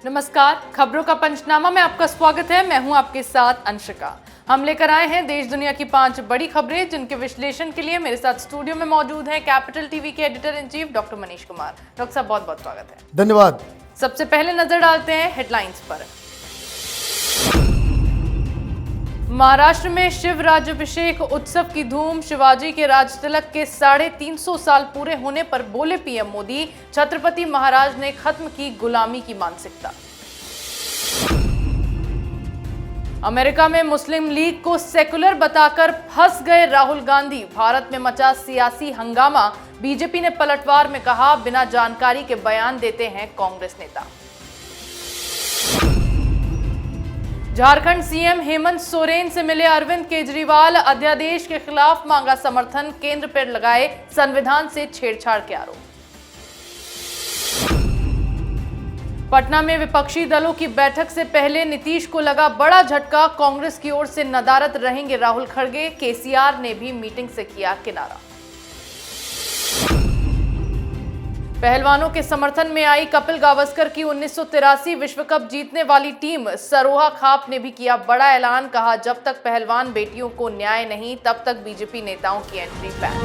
नमस्कार, खबरों का पंचनामा में आपका स्वागत है। मैं हूं आपके साथ अंशिका। हम लेकर आए हैं देश दुनिया की 5 बड़ी खबरें, जिनके विश्लेषण के लिए मेरे साथ स्टूडियो में मौजूद हैं कैपिटल टीवी के editor in chief doctor Manish Kumar. Doctor साहब, बहुत बहुत स्वागत है। धन्यवाद। सबसे पहले नजर डालते हैं हेडलाइंस पर। महाराष्ट्र में शिव राज्याभिषेक उत्सव की धूम। शिवाजी के राजतिलक के 350 साल पूरे होने पर बोले पीएम मोदी, छत्रपति महाराज ने खत्म की गुलामी की मानसिकता। अमेरिका में मुस्लिम लीग को सेकुलर बताकर फंस गए राहुल गांधी। भारत में मचा सियासी हंगामा। बीजेपी ने पलटवार में कहा, बिना जानकारी के बयान देते हैं कांग्रेस नेता। झारखंड सीएम हेमंत सोरेन से मिले अरविंद केजरीवाल। अध्यादेश के खिलाफ मांगा समर्थन। केंद्र पर लगाए संविधान से छेड़छाड़ के आरोप। पटना में विपक्षी दलों की बैठक से पहले नीतीश को लगा बड़ा झटका। कांग्रेस की ओर से नदारद रहेंगे राहुल खड़गे। केसीआर ने भी मीटिंग से किया किनारा। पहलवानों के समर्थन में आई कपिल गावस्कर की 1983 विश्व कप जीतने वाली टीम। सरोहा खाप ने भी किया बड़ा ऐलान। कहा, जब तक पहलवान बेटियों को न्याय नहीं, तब तक बीजेपी नेताओं की एंट्री बैन।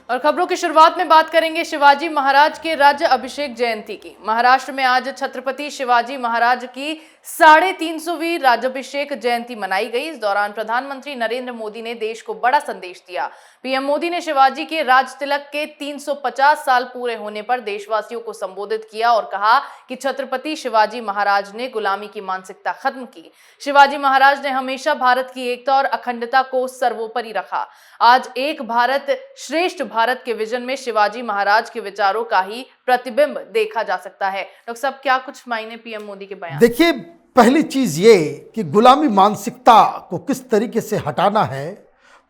और खबरों की शुरुआत में बात करेंगे शिवाजी महाराज के राज्य अभिषेक जयंती की। महाराष्ट्र में आज छत्रपति शिवाजी महाराज की 350वीं राज्याभिषेक जयंती मनाई गई। इस दौरान प्रधानमंत्री नरेंद्र मोदी ने देश को बड़ा संदेश दिया। पीएम मोदी ने शिवाजी के राजतिलक के 350 साल पूरे होने पर देशवासियों को संबोधित किया और कहा कि छत्रपति शिवाजी महाराज ने गुलामी की मानसिकता खत्म की। शिवाजी महाराज ने हमेशा भारत की एकता और अखंडता को सर्वोपरि रखा। आज एक भारत श्रेष्ठ भारत के विजन में शिवाजी महाराज के विचारों का ही प्रतिबिंब देखा जा सकता है। डॉक्टर साहब, क्या कुछ मायने पीएम मोदी के बयान? देखिए, पहली चीज ये कि गुलामी मानसिकता को किस तरीके से हटाना है।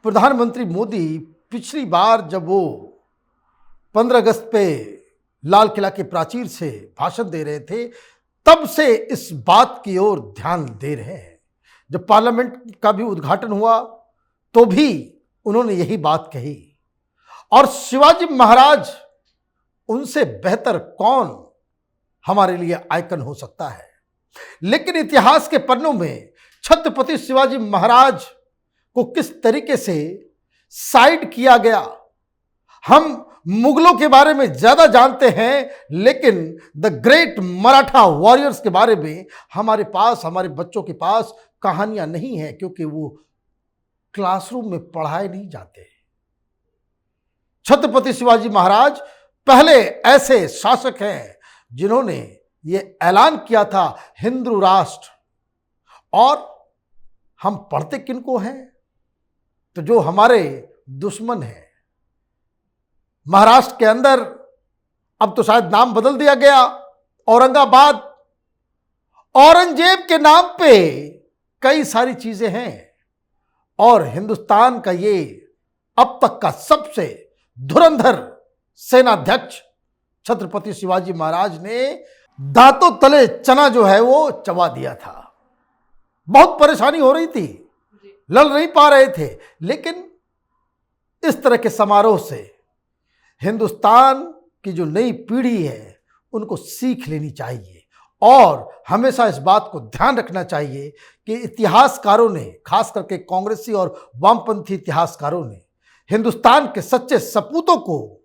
प्रधानमंत्री मोदी पिछली बार जब वो 15 अगस्त पे लाल किला के प्राचीर से भाषण दे रहे थे, तब से इस बात की ओर ध्यान दे रहे हैं। जब पार्लियामेंट का भी उद्घाटन हुआ तो भी उन्होंने यही बात कही। और शिवाजी महाराज, उनसे बेहतर कौन हमारे लिए आइकन हो सकता है। लेकिन इतिहास के पन्नों में छत्रपति शिवाजी महाराज को किस तरीके से साइड किया गया। हम मुगलों के बारे में ज्यादा जानते हैं, लेकिन द ग्रेट मराठा वॉरियर्स के बारे में हमारे पास, हमारे बच्चों के पास कहानियां नहीं है, क्योंकि वो क्लासरूम में पढ़ाए नहीं जाते। छत्रपति शिवाजी महाराज पहले ऐसे शासक हैं जिन्होंने ये ऐलान किया था, हिंदू राष्ट्र। और हम पढ़ते किनको हैं? तो जो हमारे दुश्मन हैं। महाराष्ट्र के अंदर अब तो शायद नाम बदल दिया गया, औरंगाबाद। औरंगजेब के नाम पे कई सारी चीजें हैं। और हिंदुस्तान का ये अब तक का सबसे धुरंधर सेनाध्यक्ष छत्रपति शिवाजी महाराज ने दांतों तले चना जो है वो चबा दिया था। बहुत परेशानी हो रही थी, लड़ नहीं पा रहे थे। लेकिन इस तरह के समारोह से हिंदुस्तान की जो नई पीढ़ी है उनको सीख लेनी चाहिए। और हमेशा इस बात को ध्यान रखना चाहिए कि इतिहासकारों ने, खास करके कांग्रेसी और वामपंथी इतिहासकारों ने, हिंदुस्तान के सच्चे सपूतों को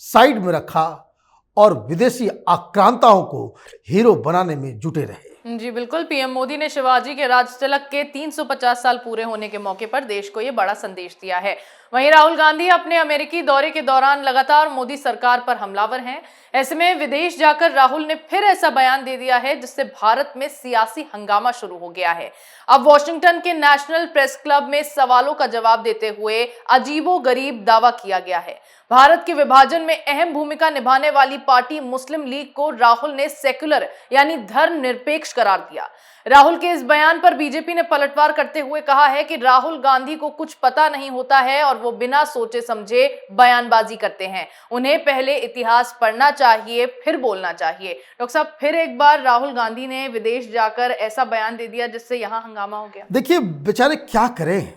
साइड में रखा और विदेशी आक्रांताओं को हीरो बनाने में जुटे रहे। जी बिल्कुल, पीएम मोदी ने शिवाजी के राजतिलक के 350 साल पूरे होने के मौके पर देश को यह बड़ा संदेश दिया है। वहीं राहुल गांधी अपने अमेरिकी दौरे के दौरान लगातार मोदी सरकार पर हमलावर हैं। ऐसे में विदेश जाकर राहुल ने फिर ऐसा बयान दे दिया है जिससे भारत में सियासी हंगामा शुरू हो गया है। अब वॉशिंगटन के नेशनल प्रेस क्लब में सवालों का जवाब देते हुए अजीबोगरीब दावा किया गया है। भारत के विभाजन में अहम भूमिका निभाने वाली पार्टी मुस्लिम लीग को राहुल ने सेक्युलर यानी धर्मनिरपेक्ष करार दिया। राहुल के इस बयान पर बीजेपी ने पलटवार करते हुए कहा है कि राहुल गांधी को कुछ पता नहीं होता है और वो बिना सोचे समझे बयानबाजी करते हैं। उन्हें पहले इतिहास पढ़ना चाहिए, फिर बोलना चाहिए। डॉक्टर साहब, फिर एक बार राहुल गांधी ने विदेश जाकर ऐसा बयान दे दिया जिससे यहां हंगामा हो गया। देखिए बेचारे क्या करें,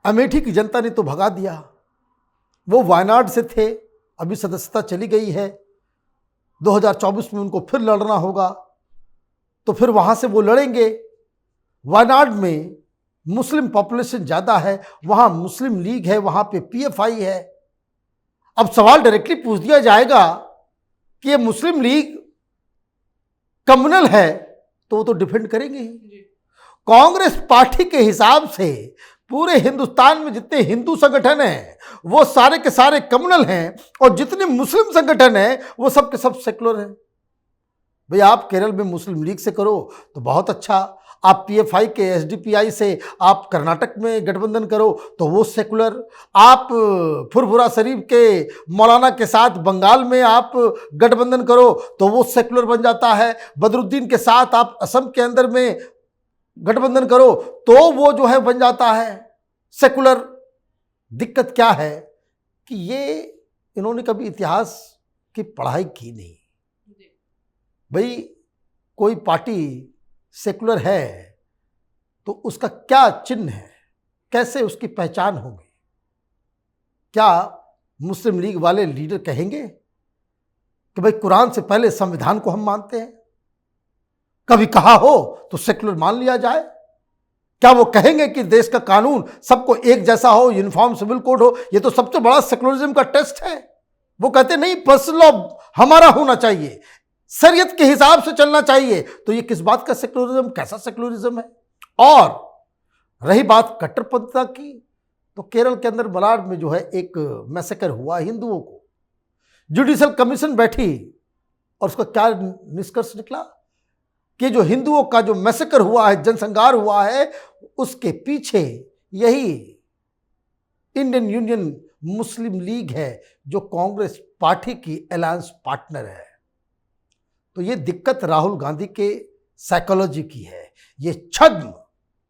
अमेठी की जनता ने तो भगा दिया, वो वायनाड से थे, अभी सदस्यता चली गई है, 2024 में उनको फिर लड़ना होगा, तो फिर वहां से वो लड़ेंगे। वायनाड में मुस्लिम पॉपुलेशन ज़्यादा है, वहां मुस्लिम लीग है, वहां पे पीएफआई है। अब सवाल डायरेक्टली पूछ दिया जाएगा कि ये मुस्लिम लीग कम्युनल है, तो वो तो डिफेंड करेंगे ही। कांग्रेस पार्टी के हिसाब से पूरे हिंदुस्तान में जितने हिंदू संगठन हैं वो सारे के सारे कम्युनल हैं, और जितने मुस्लिम संगठन हैं वो सब के सब सेकुलर हैं। भाई आप केरल में मुस्लिम लीग से करो तो बहुत अच्छा, आप पीएफआई के एसडीपीआई से आप कर्नाटक में गठबंधन करो तो वो सेकुलर, आप फुरफुरा शरीफ के मौलाना के साथ बंगाल में आप गठबंधन करो तो वो सेकुलर बन जाता है, बदरुद्दीन के साथ आप असम के अंदर में गठबंधन करो तो वो जो है बन जाता है सेकुलर। दिक्कत क्या है कि ये इन्होंने कभी इतिहास की पढ़ाई की नहीं। भाई कोई पार्टी सेकुलर है तो उसका क्या चिन्ह है, कैसे उसकी पहचान होगी? क्या मुस्लिम लीग वाले लीडर कहेंगे कि भाई कुरान से पहले संविधान को हम मानते हैं? कभी कहा हो तो सेकुलर मान लिया जाए? क्या वो कहेंगे कि देश का कानून सबको एक जैसा हो, यूनिफॉर्म सिविल कोड हो? ये तो सबसे बड़ा सेकुलरिज्म का टेस्ट है। वो कहते नहीं, पर्सनल लॉ हमारा होना चाहिए, शरीयत के हिसाब से चलना चाहिए। तो ये किस बात का सेकुलरिज्म, कैसा सेकुलरिज्म है? और रही बात कट्टरपंथता की, तो केरल के अंदर मलाड में जो है एक मैसेकर हुआ हिंदुओं को, जुडिशियल कमीशन बैठी और उसका क्या निष्कर्ष निकला कि जो हिंदुओं का जो मैसेकर हुआ है, जनसंहार हुआ है, उसके पीछे यही इंडियन यूनियन मुस्लिम लीग है जो कांग्रेस पार्टी की अलायंस पार्टनर है। तो ये दिक्कत राहुल गांधी के साइकोलॉजी की है। ये छद्म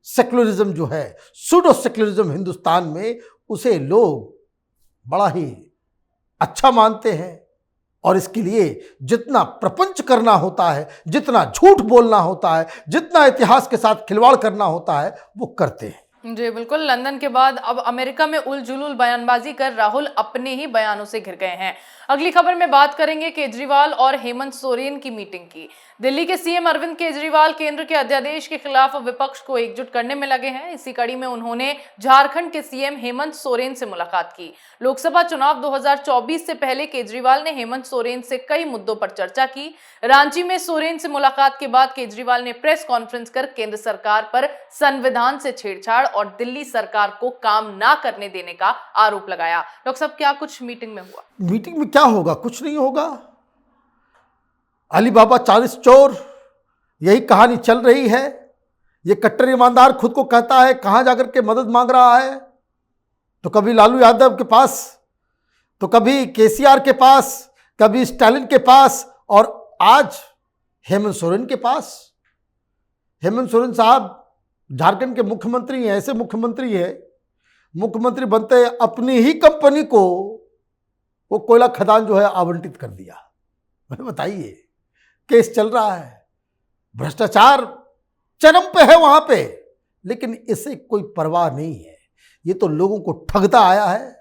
सेकुलरिज्म जो है, सूडो सेकुलरिज्म हिंदुस्तान में, उसे लोग बड़ा ही अच्छा मानते हैं, और इसके लिए जितना प्रपंच करना होता है, जितना झूठ बोलना होता है, जितना इतिहास के साथ खिलवाड़ करना होता है, वो करते हैं। जी बिल्कुल। लंदन के बाद अब अमेरिका में उलझुल बयानबाजी कर राहुल अपने ही बयानों से घिर गए हैं। अगली खबर में बात करेंगे केजरीवाल और हेमंत सोरेन की मीटिंग की। दिल्ली के सीएम अरविंद केजरीवाल केंद्र के अध्यादेश के खिलाफ विपक्ष को एकजुट करने में लगे हैं। इसी कड़ी में उन्होंने झारखंड के सीएम हेमंत सोरेन से मुलाकात की। लोकसभा चुनाव 2024 से पहले केजरीवाल ने हेमंत सोरेन से कई मुद्दों पर चर्चा की। रांची में सोरेन से मुलाकात के बाद केजरीवाल ने प्रेस कॉन्फ्रेंस कर केंद्र सरकार पर संविधान से छेड़छाड़ और दिल्ली सरकार को काम ना करने देने का आरोप लगाया। डॉक्टर साहब, क्या कुछ मीटिंग में हुआ? मीटिंग में क्या होगा? कुछ नहीं होगा। अली बाबा 40 चोर, यही कहानी चल रही है। ये कट्टर ईमानदार खुद को कहता है, कहां जाकर के मदद मांग रहा है, तो कभी लालू यादव के पास, तो कभी केसीआर के पास, कभी स्टालिन के पास, और आज हेमंत सोरेन के पास। हेमंत सोरेन साहब झारखंड के मुख्यमंत्री हैं। ऐसे मुख्यमंत्री है, मुख्यमंत्री बनते अपनी ही कंपनी को वो कोयला खदान जो है आवंटित कर दिया। बताइए, केस चल रहा है, भ्रष्टाचार चरम पे है वहां पे, लेकिन इसे कोई परवाह नहीं है। ये तो लोगों को ठगता आया है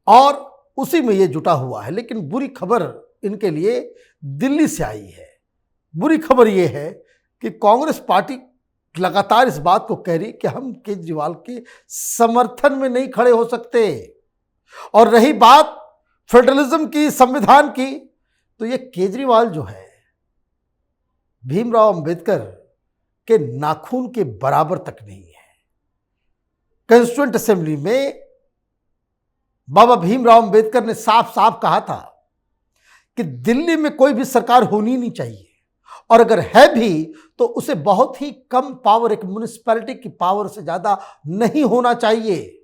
और उसी में ये जुटा हुआ है। लेकिन बुरी खबर इनके लिए दिल्ली से आई है। बुरी खबर ये है कि कांग्रेस पार्टी लगातार इस बात को कह रही कि हम केजरीवाल के समर्थन में नहीं खड़े हो सकते। और रही बात फेडरलिज्म की, संविधान की, तो ये केजरीवाल जो है भीमराव अंबेडकर के नाखून के बराबर तक नहीं है। कॉन्स्टिट्यूएंट असेंबली में बाबा भीमराव अंबेडकर ने साफ साफ कहा था कि दिल्ली में कोई भी सरकार होनी नहीं चाहिए, और अगर है भी तो उसे बहुत ही कम पावर, एक म्युनिसिपैलिटी की पावर से ज्यादा नहीं होना चाहिए।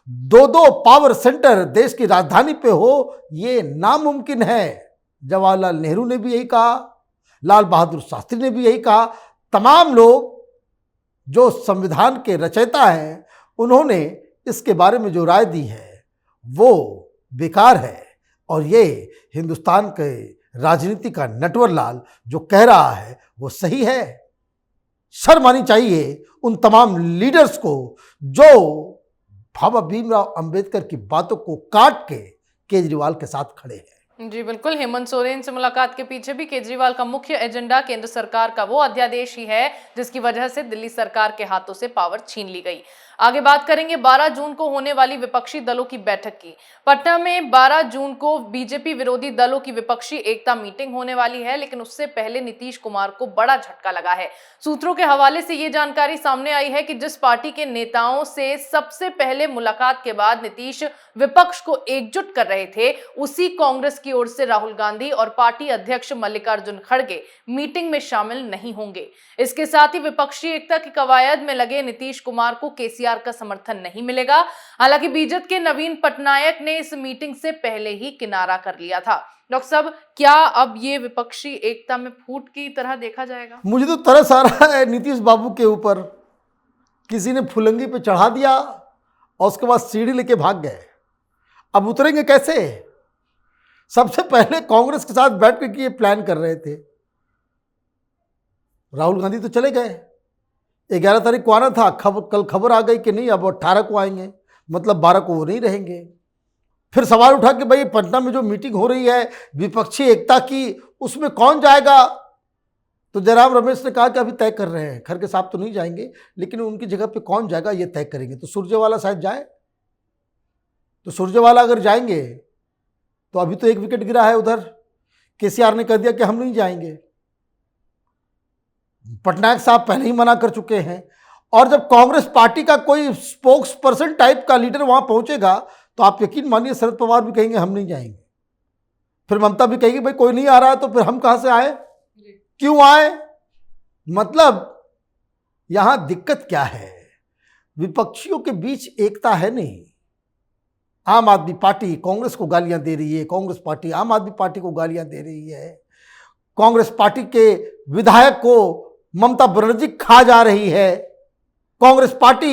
दो पावर सेंटर देश की राजधानी पे हो, ये नामुमकिन है। जवाहरलाल नेहरू ने भी यही कहा, लाल बहादुर शास्त्री ने भी यही कहा। तमाम लोग जो संविधान के रचयिता हैं, उन्होंने इसके बारे में जो राय दी है वो बेकार है। और ये हिंदुस्तान के राजनीति का नटवर लाल जो कह रहा है वो सही है। शर्म आनी चाहिए उन तमाम लीडर्स को जो बाबा भीमराव अंबेडकर की बातों को काट के केजरीवाल के साथ खड़े हैं। जी बिल्कुल, हेमंत सोरेन से मुलाकात के पीछे भी केजरीवाल का मुख्य एजेंडा केंद्र सरकार का वो अध्यादेश ही है जिसकी वजह से दिल्ली सरकार के हाथों से पावर छीन ली गई। आगे बात करेंगे 12 जून को होने वाली विपक्षी दलों की बैठक की। पटना में 12 जून को बीजेपी विरोधी दलों की विपक्षी एकता मीटिंग होने वाली है, लेकिन उससे पहले नीतीश कुमार को बड़ा झटका लगा है। सूत्रों के हवाले से ये जानकारी सामने आई है कि जिस पार्टी के नेताओं से सबसे पहले मुलाकात के बाद नीतीश विपक्ष को एकजुट कर रहे थे, उसी कांग्रेस की ओर से राहुल गांधी और पार्टी अध्यक्ष मल्लिकार्जुन खड़गे मीटिंग में शामिल नहीं होंगे। इसके साथ ही विपक्षी एकता की कवायद में लगे नीतीश कुमार को केसीआर का समर्थन नहीं मिलेगा। हालांकि बीजेपी के नवीन पटनायक ने इस मीटिंग से पहले ही किनारा कर लिया था। डॉक्टर साहब, क्या अब ये विपक्षी एकता में फूट की तरह देखा जाएगा? मुझे तो तरस आ रहा है नीतीश बाबू के ऊपर। किसी ने फुलंगी पे चढ़ा दिया और उसके बाद सीढ़ी लेके भाग गए। अब उतरेंगे कैसे? सबसे पहले कांग्रेस के साथ बैठ के ये प्लान कर रहे थे। राहुल गांधी तो चले गए, 11 तारीख को आना था, कल खबर आ गई कि नहीं अब 18 को आएंगे, मतलब 12 को वो नहीं रहेंगे। फिर सवाल उठा कि भाई पटना में जो मीटिंग हो रही है विपक्षी एकता की, उसमें कौन जाएगा? तो जयराम रमेश ने कहा कि अभी तय कर रहे हैं, खड़गे साहब तो नहीं जाएंगे, लेकिन उनकी जगह पे कौन जाएगा ये तय करेंगे। तो सुरजेवाला शायद जाए। तो सुरजेवाला अगर जाएंगे तो अभी तो 1 विकेट गिरा है उधर। केसीआर ने कह दिया कि हम नहीं जाएंगे। पटनायक साहब पहले ही मना कर चुके हैं। और जब कांग्रेस पार्टी का कोई स्पोक्स पर्सन टाइप का लीडर वहां पहुंचेगा तो आप यकीन मानिए शरद पवार भी कहेंगे हम नहीं जाएंगे। फिर ममता भी कहेगी भाई कोई नहीं आ रहा है तो फिर हम कहां से आए, क्यों आए? मतलब यहां दिक्कत क्या है? विपक्षियों के बीच एकता है नहीं। आम आदमी पार्टी कांग्रेस को गालियां दे रही है, कांग्रेस पार्टी आम आदमी पार्टी को गालियां दे रही है, कांग्रेस पार्टी के विधायक को ममता बनर्जी खा जा रही है, कांग्रेस पार्टी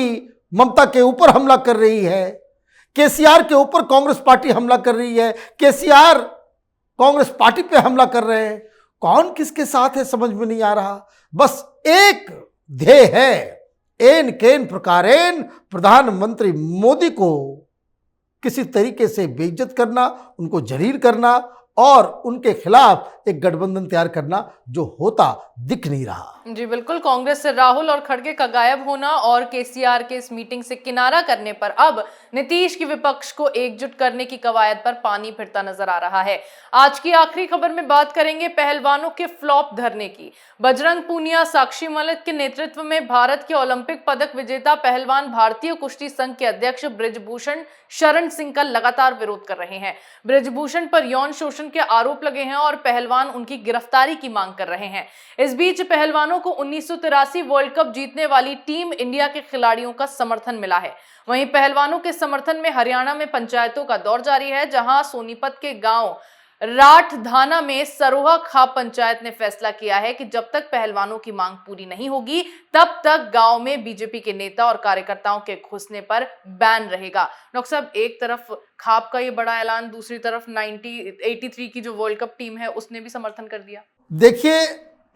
ममता के ऊपर हमला कर रही है, केसीआर के ऊपर कांग्रेस पार्टी हमला कर रही है, केसीआर कांग्रेस पार्टी पे हमला कर रहे हैं। कौन किसके साथ है समझ में नहीं आ रहा। बस एक ध्येय है, एन केन प्रकारेण प्रधानमंत्री मोदी को किसी तरीके से बेइज्जत करना, उनको जलील करना और उनके खिलाफ एक गठबंधन तैयार करना, जो होता दिख नहीं रहा। जी बिल्कुल, कांग्रेस से राहुल और खड़गे का गायब होना और केसीआर के इस मीटिंग से किनारा करने पर अब नीतीश की विपक्ष को एकजुट करने की कवायद पर पानी फिरता नजर आ रहा है। आज की आखिरी खबर में बात करेंगे पहलवानों के फ्लॉप धरने की। बजरंग पूनिया, साक्षी मलिक के नेतृत्व में भारत के ओलंपिक पदक विजेता पहलवान भारतीय कुश्ती संघ के अध्यक्ष बृजभूषण शरण सिंह का लगातार विरोध कर रहे हैं। बृजभूषण पर यौन शोषण के आरोप लगे हैं और पहलवान उनकी गिरफ्तारी की मांग कर रहे हैं। इस बीच पहलवानों को 1983 वर्ल्ड कप जीतने वाली टीम इंडिया के खिलाड़ियों का समर्थन मिला है। वहीं पहलवानों के समर्थन में हरियाणा में पंचायतों का दौर जारी है, जहां सोनीपत के गांव राठधाना में सरोहा खाप पंचायत ने फैसला किया है कि जब तक पहलवानों की मांग पूरी नहीं होगी तब तक गांव में बीजेपी के नेता और कार्यकर्ताओं के घुसने पर बैन रहेगा। डॉक्टर साहब, एक तरफ खाप का ये बड़ा ऐलान, दूसरी तरफ 1983 की जो वर्ल्ड कप टीम है उसने भी समर्थन कर दिया। देखिए,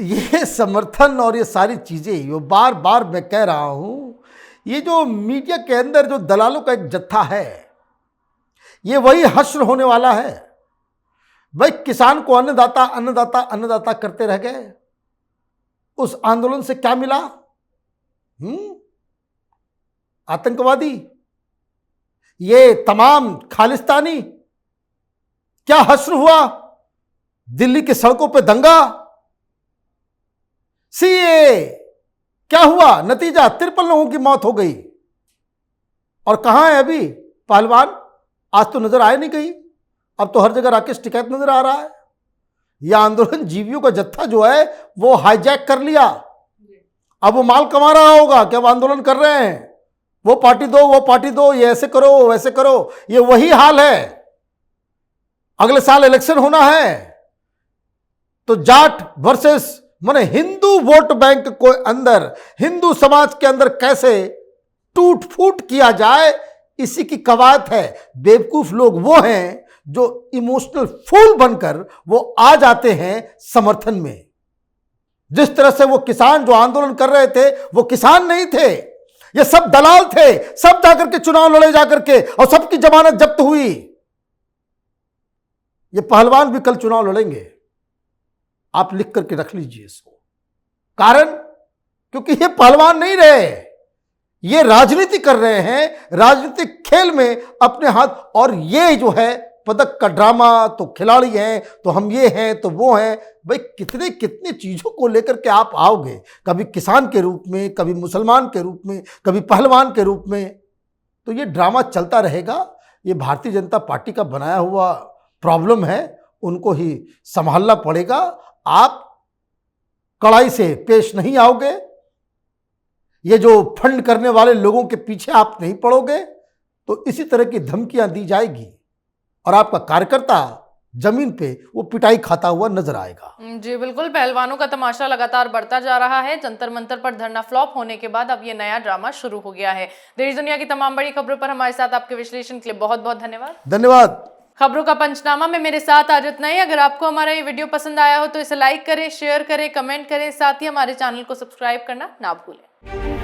ये समर्थन और ये सारी चीजें, ये बार बार मैं कह रहा हूं, ये जो मीडिया के अंदर जो दलालों का एक जत्था है, ये वही हश्र होने वाला है। भाई किसान को अन्नदाता अन्नदाता अन्नदाता करते रह गए। उस आंदोलन से क्या मिला? आतंकवादी, ये तमाम खालिस्तानी, क्या हश्र हुआ? दिल्ली की सड़कों पे दंगा, सीए, क्या हुआ नतीजा? 53 लोगों की मौत हो गई। और कहां है अभी पहलवान? आज तो नजर आए नहीं कहीं। अब तो हर जगह राकेश टिकैत नजर आ रहा है। यह आंदोलन जीवियों का जत्था जो है वो हाईजैक कर लिया। अब वो माल कमा रहा होगा कि अब आंदोलन कर रहे हैं, वो पार्टी दो, वो पार्टी दो, ये ऐसे करो, वैसे करो। ये वही हाल है। अगले साल इलेक्शन होना है तो जाट वर्सेस माने हिंदू वोट बैंक को अंदर, हिंदू समाज के अंदर कैसे टूट फूट किया जाए, इसी की कवायद है। बेवकूफ लोग वो हैं जो इमोशनल फूल बनकर वो आ जाते हैं समर्थन में। जिस तरह से वो किसान जो आंदोलन कर रहे थे वो किसान नहीं थे, ये सब दलाल थे, सब जाकर के चुनाव लड़े जाकर के और सबकी जमानत जब्त हुई। ये पहलवान भी कल चुनाव लड़ेंगे, आप लिख करके रख लीजिए इसको। कारण क्योंकि ये पहलवान नहीं रहे, ये राजनीति कर रहे हैं, राजनीतिक खेल में अपने हाथ। और ये जो है पदक का ड्रामा, तो खिलाड़ी हैं तो हम ये हैं तो वो हैं। भाई कितने कितने चीजों को लेकर के आप आओगे, कभी किसान के रूप में, कभी मुसलमान के रूप में, कभी पहलवान के रूप में, तो ये ड्रामा चलता रहेगा। ये भारतीय जनता पार्टी का बनाया हुआ प्रॉब्लम है, उनको ही संभालना पड़ेगा। आप कड़ाई से पेश नहीं आओगे, ये जो फंड करने वाले लोगों के पीछे आप नहीं पड़ोगे, तो इसी तरह की धमकियां दी जाएगी और आपका कार्यकर्ता जमीन पे वो पिटाई खाता हुआ नजर आएगा। जी बिल्कुल, पहलवानों का तमाशा लगातार बढ़ता जा रहा है। जंतर मंतर पर धरना फ्लॉप होने के बाद अब ये नया ड्रामा शुरू हो गया है। देश दुनिया की तमाम बड़ी खबरों पर हमारे साथ आपके विश्लेषण के लिए बहुत बहुत धन्यवाद। धन्यवाद। खबरों का पंचनामा में मेरे साथ आज इतना ही। अगर आपको हमारा ये वीडियो पसंद आया हो तो इसे लाइक करें, शेयर करें, कमेंट करें, साथ ही हमारे चैनल को सब्सक्राइब करना ना भूलें।